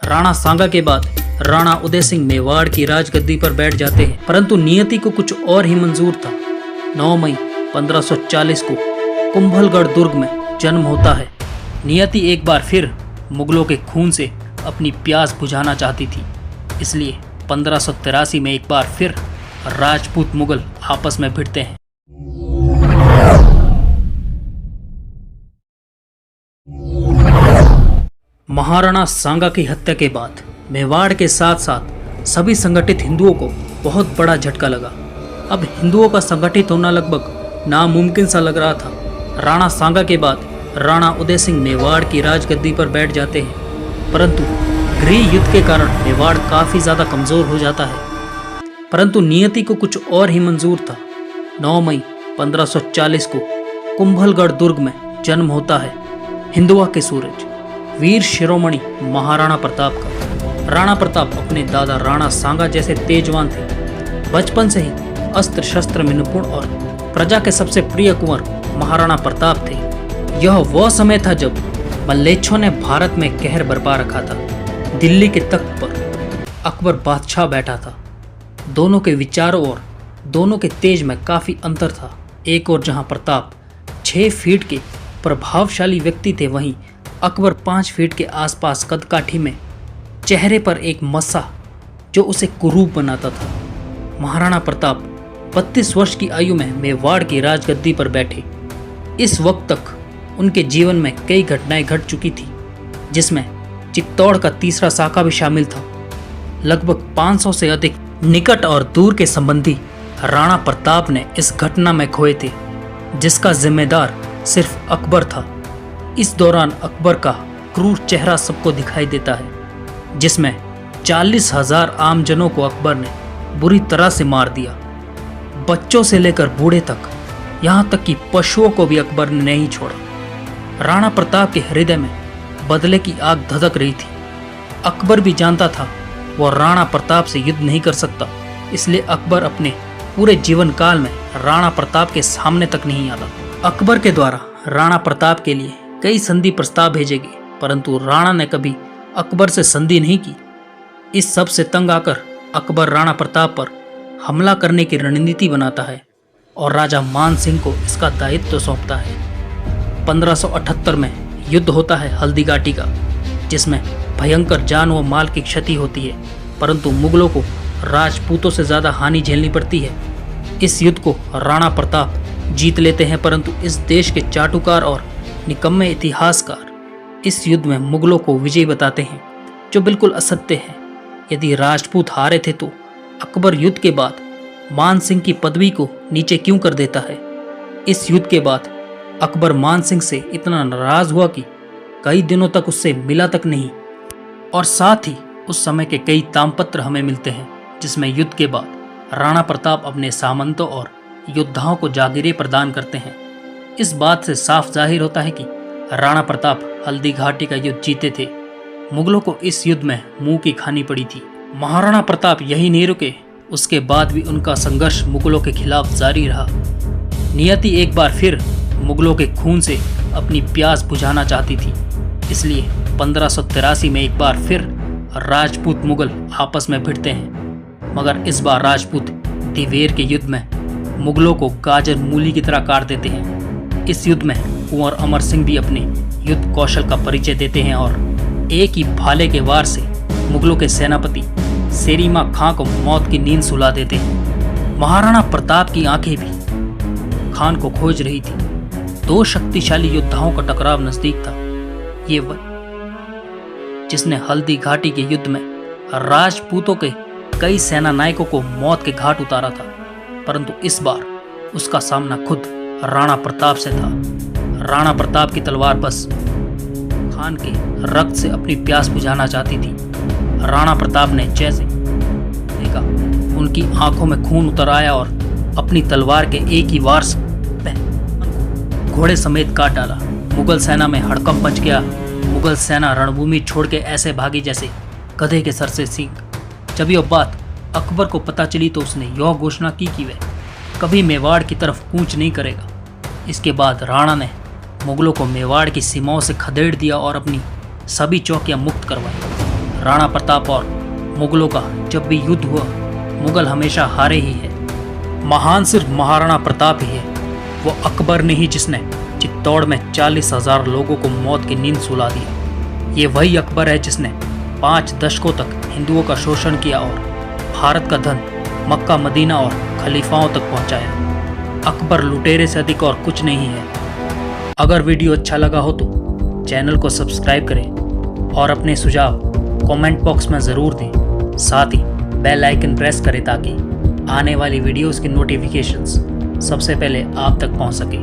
राणा सांगा के बाद राणा उदय सिंह मेवाड़ की राजगद्दी पर बैठ जाते हैं, परंतु नियति को कुछ और ही मंजूर था। 9 मई 1540 को कुंभलगढ़ दुर्ग में जन्म होता है। नियति एक बार फिर मुगलों के खून से अपनी प्यास बुझाना चाहती थी, इसलिए 1583 में एक बार फिर राजपूत मुगल आपस में भिड़ते हैं। महाराणा सांगा की हत्या के बाद मेवाड़ के साथ साथ सभी संगठित हिंदुओं को बहुत बड़ा झटका लगा। अब हिंदुओं का संगठित होना लगभग नामुमकिन सा लग रहा था। राणा सांगा के बाद राणा उदय सिंह मेवाड़ की राजगद्दी पर बैठ जाते हैं, परंतु गृह युद्ध के कारण मेवाड़ काफ़ी ज़्यादा कमज़ोर हो जाता है। परंतु नियति को कुछ और ही मंजूर था। 9 मई 1540 को कुंभलगढ़ दुर्ग में जन्म होता है हिंदुआ के सूरज, वीर शिरोमणि महाराणा प्रताप का। राणा प्रताप अपने दादा राणा सांगा जैसे तेजवान थे। बचपन से ही अस्त्र शस्त्र में निपुण और प्रजा के सबसे प्रिय कुंवर महाराणा प्रताप थे। यह वह समय था जब मल्लेच्छों ने भारत में कहर बरपा रखा था। दिल्ली के तख्त पर अकबर बादशाह बैठा था। दोनों के विचारों और दोनों के तेज में काफ़ी अंतर था। एक और जहां प्रताप 6 फीट के प्रभावशाली व्यक्ति थे, वहीं अकबर 5 फीट के आसपास कदकाठी में चेहरे पर एक मस्सा जो उसे कुरूप बनाता था। महाराणा प्रताप 32 वर्ष की आयु में मेवाड़ की राजगद्दी पर बैठे। इस वक्त तक उनके जीवन में कई घटनाएं घट चुकी थी, जिसमें चित्तौड़ का तीसरा साका भी शामिल था। लगभग 500 से अधिक निकट और दूर के संबंधी राणा प्रताप ने इस घटना में खोए थे, जिसका जिम्मेदार सिर्फ अकबर था। इस दौरान अकबर का क्रूर चेहरा सबको दिखाई देता है, जिसमें 40,000 आमजनों को अकबर ने बुरी तरह से मार दिया। बच्चों से लेकर बूढ़े तक, यहाँ तक कि पशुओं को भी अकबर ने नहीं छोड़ा। राणा प्रताप के हृदय में बदले की आग धधक रही थी। अकबर भी जानता था वह राणा प्रताप से युद्ध नहीं कर सकता, इसलिए अकबर अपने पूरे जीवन काल में राणा प्रताप के सामने तक नहीं आता। अकबर के द्वारा राणा प्रताप के लिए कई संधि प्रस्ताव भेजे गए, परंतु राणा ने कभी अकबर से संधि नहीं की। इस सब से तंग आकर अकबर राणा प्रताप पर हमला करने की रणनीति बनाता है और राजा मान सिंह को इसका दायित्व सौंपता है। 1578 में युद्ध होता है हल्दी घाटी का, जिसमें भयंकर जान व माल की क्षति होती है, परंतु मुगलों को राजपूतों से ज़्यादा हानि झेलनी पड़ती है। इस युद्ध को राणा प्रताप जीत लेते हैं, परंतु इस देश के चाटुकार और निकम्मे इतिहासकार इस युद्ध में मुगलों को विजयी बताते हैं, जो बिल्कुल असत्य है। यदि राजपूत हारे थे तो अकबर युद्ध के बाद मान सिंह की पदवी को नीचे क्यों कर देता है। इस युद्ध के बाद अकबर मान सिंह से इतना नाराज हुआ कि कई दिनों तक उससे मिला तक नहीं, और साथ ही उस समय के कई तामपत्र हमें मिलते हैं, जिसमें युद्ध के बाद राणा प्रताप अपने सामंतों और योद्धाओं को जागीरें प्रदान करते हैं। इस बात से साफ जाहिर होता है कि राणा प्रताप हल्दी घाटी का युद्ध जीते थे। मुगलों को इस युद्ध में मुंह की खानी पड़ी थी। महाराणा प्रताप यही नहीं रुके, उसके बाद भी उनका संघर्ष मुगलों के खिलाफ जारी रहा। नियति एक बार फिर मुगलों के खून से अपनी प्यास बुझाना चाहती थी, इसलिए 1583 में एक बार फिर राजपूत मुगल आपस में भिड़ते हैं, मगर इस बार राजपूत दिवेर के युद्ध में मुगलों को गाजर मूली की तरह काट देते हैं। इस युद्ध में कुंवर अमर सिंह भी अपने युद्ध कौशल का परिचय देते हैं और एक ही भाले के वार से मुगलों के सेनापति सेरीमा खां को मौत की नींद सुला देते हैं। महाराणा प्रताप की आंखें भी खान को खोज रही थी। 2 शक्तिशाली योद्धाओं का टकराव नजदीक था। ये वह जिसने हल्दी घाटी के युद्ध में राजपूतों के कई सेना नायकों को मौत के घाट उतारा था, परंतु इस बार उसका सामना खुद राणा प्रताप से था। राणा प्रताप की तलवार बस खान के रक्त से अपनी प्यास बुझाना चाहती थी। राणा प्रताप ने जैसे देखा, उनकी आंखों में खून उतर आया और अपनी तलवार के एक ही वार से घोड़े समेत काट डाला। मुगल सेना में हड़कंप मच गया। मुगल सेना रणभूमि छोड़ के ऐसे भागी जैसे गधे के सर से सींग। जब यह बात अकबर को पता चली तो उसने यह घोषणा की कि वह कभी मेवाड़ की तरफ कूच नहीं करेगा। इसके बाद राणा ने मुगलों को मेवाड़ की सीमाओं से खदेड़ दिया और अपनी सभी चौकियां मुक्त करवाई। राणा प्रताप और मुगलों का जब भी युद्ध हुआ मुगल हमेशा हारे ही है। महान सिर्फ महाराणा प्रताप ही है, वो अकबर ने ही जिसने चित्तौड़ में 40,000 लोगों को मौत की नींद सुला दी। ये वही अकबर है जिसने 5 दशकों तक हिंदुओं का शोषण किया और भारत का धन मक्का मदीना और खलीफाओं तक पहुंचाया। अकबर लुटेरे से अधिक और कुछ नहीं है। अगर वीडियो अच्छा लगा हो तो चैनल को सब्सक्राइब करें और अपने सुझाव कमेंट बॉक्स में ज़रूर दें। साथ ही बेल आइकन प्रेस करें ताकि आने वाली वीडियोस की नोटिफिकेशंस सबसे पहले आप तक पहुंच सके।